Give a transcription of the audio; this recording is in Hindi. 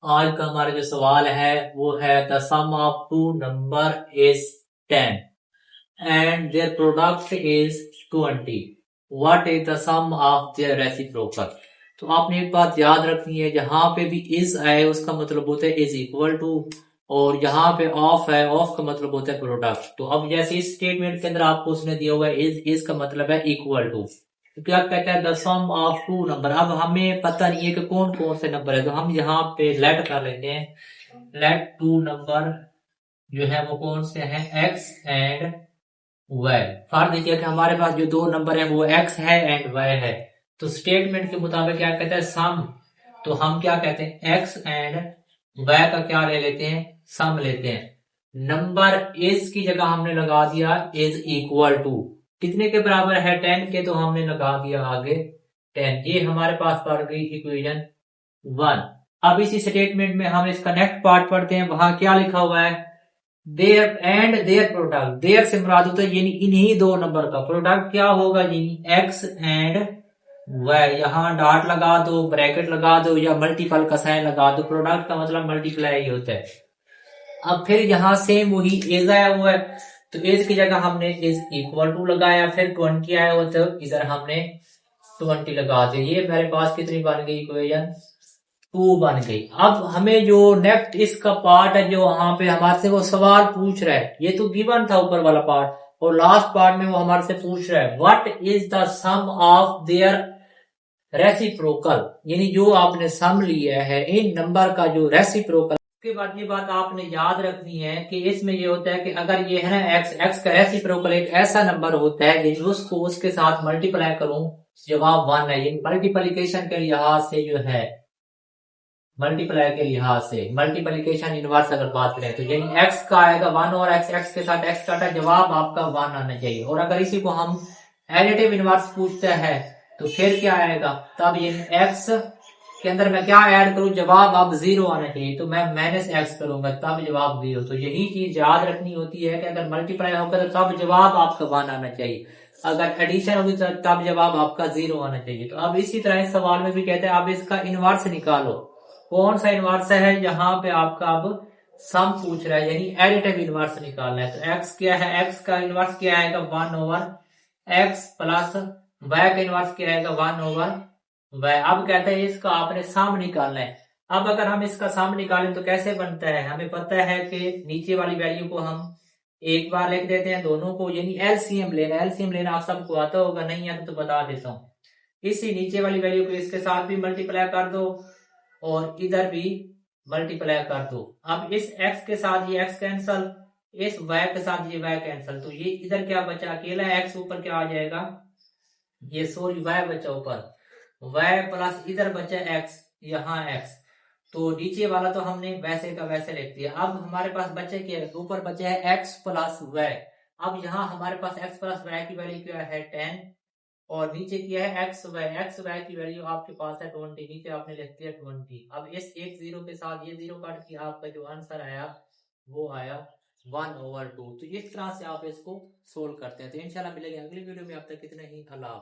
आज का हमारा जो सवाल है वो है the sum of two number is 10 and their product is 20। What is the sum of their reciprocal. तो आपने एक बात याद रखनी है, जहां पे भी इज आए उसका मतलब होता है इज इक्वल टू, और यहाँ पे ऑफ है, ऑफ का मतलब होता है प्रोडक्ट। तो अब जैसे इस स्टेटमेंट के अंदर आपको उसने दिया हुआ है इज का मतलब है इक्वल टू। तो क्या कहता है the sum of two number. अब हमें पता नहीं है कि कौन कौन से नंबर है, तो हम यहाँ पे लेट कर लेते हैं। लेट टू नंबर जो है वो कौन से हैं, एक्स एंड वाई। फर्ज देखिए कि हमारे पास जो दो नंबर है वो एक्स है एंड वाई है। तो स्टेटमेंट के मुताबिक क्या कहता है सम। तो हम क्या कहते हैं एक्स एंड वाई का क्या ले लेते हैं, सम लेते हैं। नंबर इज की जगह हमने लगा दिया इज इक्वल टू, कितने के बराबर है 10 के, तो हमने लगा दिया आगे 10। ये हमारे पास पड़ गई इक्वेशन 1। अब इसी स्टेटमेंट में हम इसका नेक्स्ट पार्ट पढ़ते हैं। वहां क्या लिखा हुआ है, their and their product. Their से मुराद होता है यानी इन्हीं दो नंबर का प्रोडक्ट क्या होगा, यानी एक्स एंड वाई। यहाँ डॉट लगा दो, ब्रैकेट लगा दो या मल्टीपल का साइन लगा दो, प्रोडक्ट का मतलब मल्टीप्लाई ही होता है। अब फिर यहाँ सेम वही एज आया हुआ है, तो एज की जगह हमने इज इक्वल टू लगाया, फिर 20 आया हुआ तो इधर हमने 20 लगा दिया। ये मेरे पास कितनी बन गई इक्वेशन 2 बन गई। अब हमें जो नेक्स्ट इसका पार्ट है, जो वहां पे हमारे से वो सवाल पूछ रहा है, ये तो गिवन था ऊपर वाला पार्ट, और लास्ट पार्ट में वो हमारे से पूछ रहा है what is the sum of their reciprocal, यानी जो आपने सम लिया है इन नंबर का जो रेसिप्रोकल। उसके बाद ये बात आपने याद रखनी है कि इसमें ये होता है कि अगर ये है ना एक्स, एक्स का रेसिप्रोकल एक ऐसा नंबर होता है कि उसको उसके साथ मल्टीप्लाई करूं जवाब 1 है। ये मल्टीप्लीकेशन के लिहाज से जो है, मल्टीप्लाई के लिहाज से मल्टीप्लीकेशन इनवर्स अगर बात करें तो यानी एक्स का आएगा 1 और एक्स, एक्स के साथ एक्स काटा, जवाब आपका 1 आना चाहिए। और अगर इसी को हम एडिटिव इनवर्स पूछते हैं तो फिर क्या आएगा, तब ये एक्स के अंदर मैं क्या ऐड करूं, जवाब अब 0 आना चाहिए, तो मैं माइनस एक्स करूंगा तब जवाब 0। तो यही चीज याद रखनी होती है कि अगर मल्टीप्लाई होगा तो तब जवाब आपका 1 आना चाहिए, अगर एडिशन होगी तो तब जवाब आपका 0 आना चाहिए। तो अब इसी तरह इस सवाल में भी कहते हैं अब इसका इनवर्स निकालो। कौन सा इनवर्स है, यहाँ पे आपका अब सम पूछ रहा है यानी एडिटिव इनवर्स निकालना है। तो एक्स क्या है, एक्स का इनवर्स क्या आएगा 1 ओवर एक्स प्लस वाई का इनवर्स क्या आएगा 1 ओवर वाई। अब कहते हैं इसका आपने सम निकालना है। अब अगर हम इसका सम निकालें तो कैसे बनता है, हमें पता है कि नीचे वाली वैल्यू को हम एक बार लिख देते हैं दोनों को, यानी एलसीएम लेना। एलसीएम लेना आप सबको आता होगा, नहीं आता तो बता देता हूँ। इसी नीचे वाली वैल्यू को इसके साथ भी मल्टीप्लाई कर दो और इधर भी मल्टीप्लाई कर दो। अब इस x के साथ ये x कैंसल, इस y के साथ ये y कैंसल, तो ये इधर क्या बचा, अकेला x ऊपर क्या आ जाएगा, ये सॉरी y बचा ऊपर, y प्लस इधर बचा x, यहाँ x। तो नीचे वाला तो हमने वैसे का वैसे लिख दिया। अब हमारे पास बचे क्या, ऊपर बचे है x प्लस y। अब यहाँ हमारे पास x प्लस y की वैल्यू क्या है 10, और नीचे किया है एक्स वाई की वैल्यू आपके पास है 20, नीचे आपने लिख दिया 20। अब इस एक जीरो के साथ ये जीरो काट के आपका जो आंसर आया वो आया 1/2। तो इस तरह से आप इसको सोल्व करते हैं। तो इंशाल्लाह मिलेंगे अगली वीडियो में, अब तक कितने ही अल्लाह।